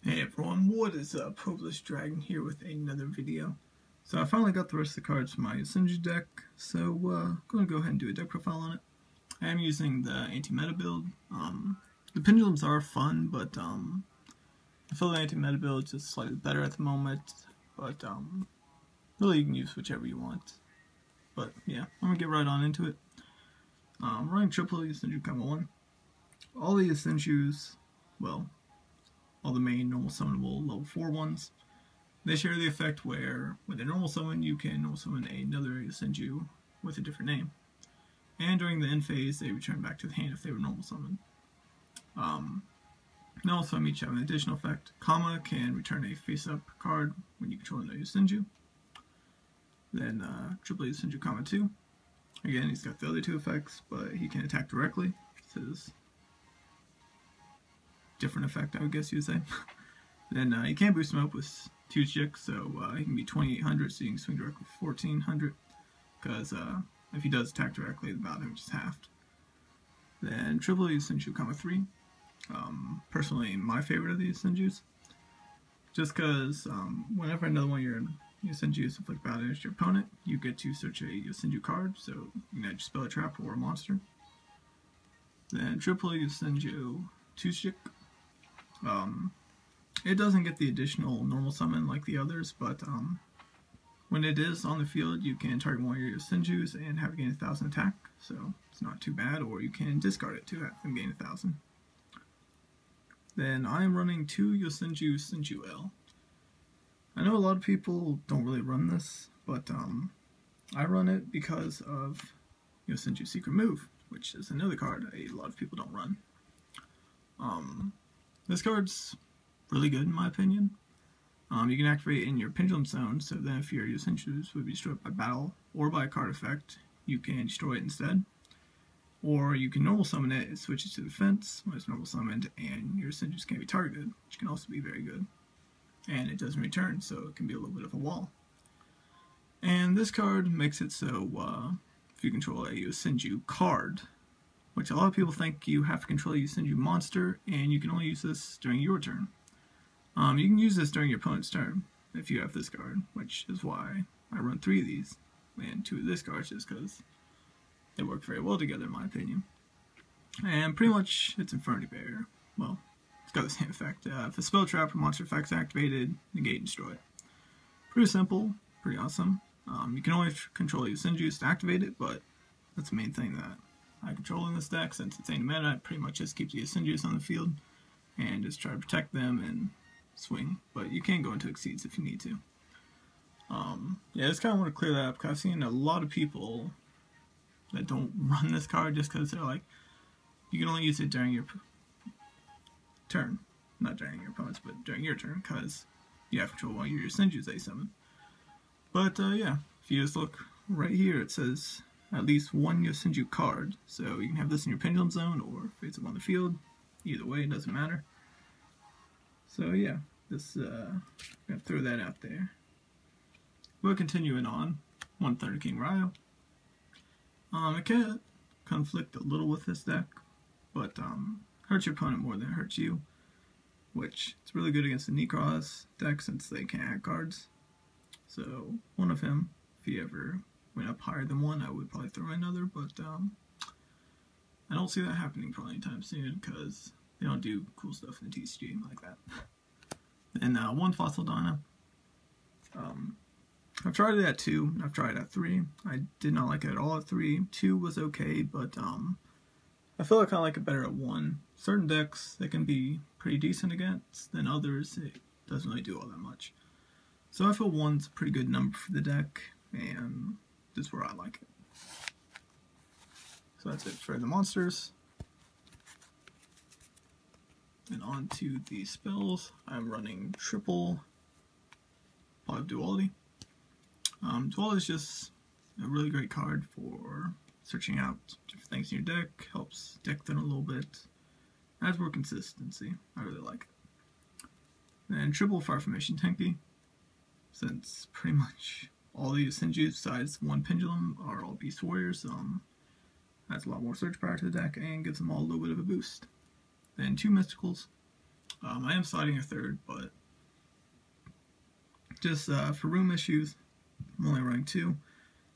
Hey everyone, what is up? Hopelessdragon here with another video. So I finally got the rest of the cards from my Yosenju deck, so I'm going to go ahead and do a deck profile on it. I am using the anti-meta build. The pendulums are fun, but I feel the anti-meta build is just slightly better at the moment, but really you can use whichever you want. But yeah, I'm going to get right on into it. I'm running triple Yosenju Kama 1. All the Yosenjus, well, all the main normal summonable level 4 ones, they share the effect where, with a normal summon, you can normal summon another Yosenju with a different name. And during the end phase, they return back to the hand if they were normal summoned. And also, each have an additional effect. Kama can return a face-up card when you control another Yosenju. Then, triple Yosenju Kama 2. Again, he's got the other two effects, but he can attack directly. This is different effect, I would guess you would say. Then you can boost him up with 2 Yugioh, so he can be 2800, so you can swing directly 1400, because if he does attack directly, the battle damage is halved. Then triple Yosenju Kama 3. Personally, my favorite of the Yosenjus, just because whenever another one of your Yosenjus inflict battle damage to your opponent, you get to search a Yosenju card, so you can either spell a trap or a monster. Then triple Yosenju 2 Yugioh. It doesn't get the additional normal summon like the others, but when it is on the field, you can target one of your Yosenjus and have it gain 1000 attack, so it's not too bad, or you can discard it to have them gain 1000. Then I am running 2 Yosenju Yosenju L. I know a lot of people don't really run this, but I run it because of Yosenju Secret Move, which is another card a lot of people don't run. This card's really good in my opinion. You can activate it in your pendulum zone, so then if your Yosenjus would be destroyed by battle or by a card effect, you can destroy it instead. Or you can normal summon it, it switches to defense when it's normal summoned, and your Yosenjus can't be targeted, which can also be very good. And it doesn't return, so it can be a little bit of a wall. And this card makes it so if you control a Yosenju card, which a lot of people think you have to control a Yosenju monster, and you can only use this during your turn. You can use this during your opponent's turn, if you have this card, which is why I run 3 of these, and 2 of this card, just because they work very well together in my opinion. And pretty much, it's Infernity Barrier. Well, it's got the same effect. If a spell trap or monster effect is activated, negate and destroy it. Pretty simple, pretty awesome. You can only control Yosenjus to activate it, but that's the main thing that I control in this deck. Since it's anti-meta, I pretty much just keep the Yosenjus on the field and just try to protect them and swing. But you can go into Exceeds if you need to. Yeah, I just kind of want to clear that up, because I've seen a lot of people that don't run this card just because they're like, you can only use it during your turn. Not during your opponent's, but during your turn, because you have control while your Yosenjus they summon. But yeah, if you just look right here, it says at least 1 Yosenju card, so you can have this in your pendulum zone or face up on the field. Either way, it doesn't matter. So yeah, this gonna throw that out there. We're continuing on. 1 Thunder King Ryo. It can conflict a little with this deck, but hurts your opponent more than it hurts you, which is really good against the Necros deck since they can't add cards. So one of him, if he ever went up higher than 1, I would probably throw another, but I don't see that happening probably anytime soon, because they don't do cool stuff in the TCG like that. And 1 Fossil Dino. I've tried it at 2, and I've tried it at 3. I did not like it at all at 3. 2 was okay, but I feel like I like it better at 1. Certain decks they can be pretty decent against, than others it doesn't really do all that much. So I feel 1's a pretty good number for the deck, and this is where I like it. So that's it for the monsters. And on to the spells. I'm running triple Pot of Duality. Duality is just a really great card for searching out different things in your deck, helps deck thin a little bit, adds more consistency. I really like it. And triple Fire Formation Tenki, since pretty much all the Yosenjus besides 1 Pendulum are all Beast Warriors, adds a lot more search power to the deck and gives them all a little bit of a boost. Then 2 Mysticals. I am sliding a third, but just for room issues, I'm only running 2.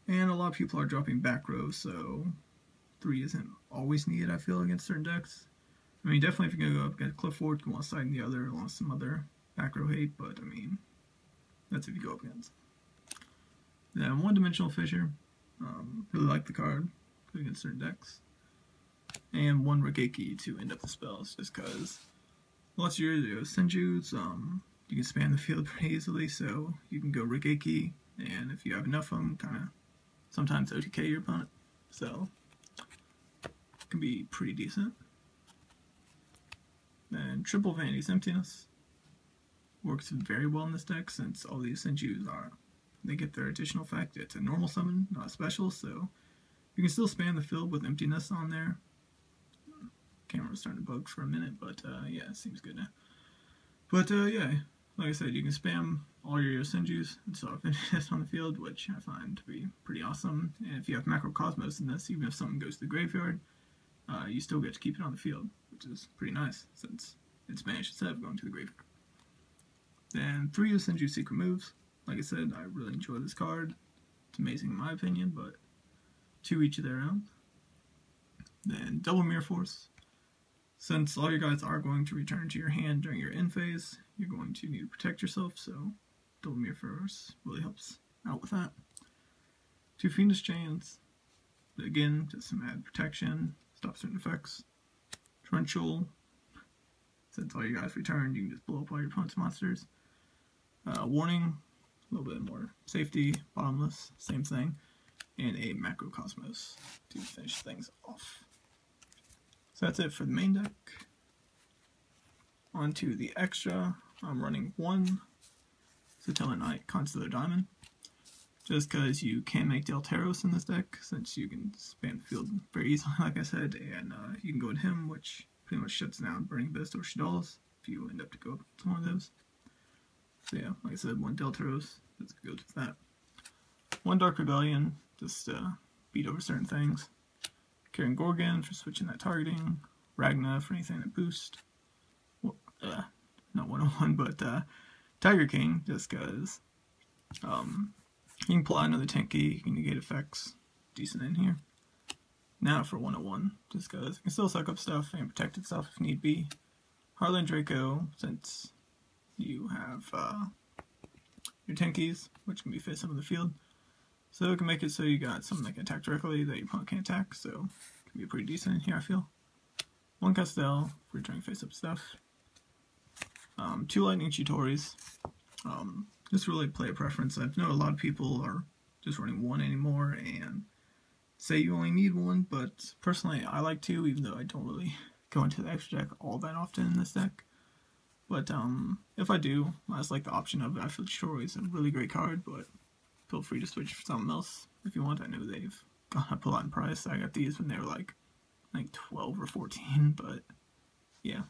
And a lot of people are dropping back row, so 3 isn't always needed, I feel, against certain decks. I mean, definitely if you're going to go up against Clifford, you want to slide in the other along with some other back row hate, but I mean, that's if you go up against. Then One-Dimensional Fissure, really like the card, good against certain decks. And 1 Regeki to end up the spells, just because lots of your Yosenjus, you can span the field pretty easily, so you can go Regeki, and if you have enough of them, kind of sometimes OTK your opponent, so it can be pretty decent. Then Triple Vanity's Emptiness works very well in this deck since all these Yosenjus they get their additional effect. It's a normal summon, not a special, so you can still span the field with Emptiness on there. Camera was starting to bug for a minute, but yeah, it seems good now. But yeah, like I said, you can spam all your Yosenjus and still have Emptiness on the field, which I find to be pretty awesome. And if you have Macrocosmos in this, even if something goes to the graveyard, you still get to keep it on the field, which is pretty nice since it's banished instead of going to the graveyard. Then 3 Yosenju secret moves. Like I said, I really enjoy this card. It's amazing in my opinion, but 2 each of their own. Then Double Mirror Force. Since all your guys are going to return to your hand during your end phase, you're going to need to protect yourself, so Double Mirror Force really helps out with that. 2 Fiendish Chains. Again, just some added protection, stop certain effects. Torrential. Since all you guys return, you can just blow up all your opponent's monsters. Warning, a little bit more safety. Bottomless, same thing. And a Macrocosmos to finish things off. So that's it for the main deck. On to the extra. I'm running 1 Satella Knight Constellar Diamond. Just because you can make Delteros in this deck, since you can span the field very easily, like I said, and you can go to him, which pretty much shuts down Burning Abyss or Shadal's if you end up to go up to one of those. So yeah, like I said, 1 Delteros, that's good with that. 1 Dark Rebellion, just beat over certain things. Karen Gorgon for switching that targeting. Ragna for anything that boosts. Well, not 101, but Tiger King, just because you can pull out another tanky, you can negate effects, decent in here. Now for 101, just because it can still suck up stuff and protect itself if need be. Harlan Draco, since you have your tankies, which can be fit some of the field. So it can make it so you got something that can attack directly that your opponent can't attack, so it can be pretty decent in here, I feel. 1 Castell for returning face-up stuff. 2 Lightning Chitoris. Just really player preference. I know a lot of people are just running 1 anymore and say you only need 1, but personally I like 2, even though I don't really go into the extra deck all that often in this deck. But if I do, I just like the option of it. I feel Chitoris is a really great card, but feel free to switch for something else if you want. I know they've gone up a lot in price. I got these when they were like 12 or 14, but yeah.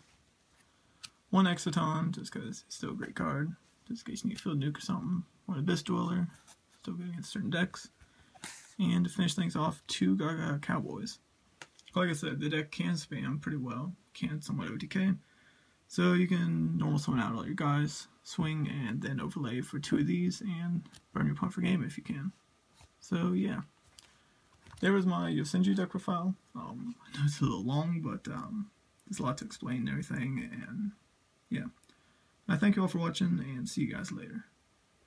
1 Exoton, just because it's still a great card, just in case you need a field nuke or something. 1 Abyss Dweller, still good against certain decks. And to finish things off, 2 Gaga Cowboys. Like I said, the deck can spam pretty well, can somewhat OTK. So you can normal summon out all your guys, swing, and then overlay for 2 of these, and burn your point for game if you can. So yeah, there was my Yosenju deck profile. I know it's a little long, but there's a lot to explain and everything, and yeah. I thank you all for watching, and see you guys later.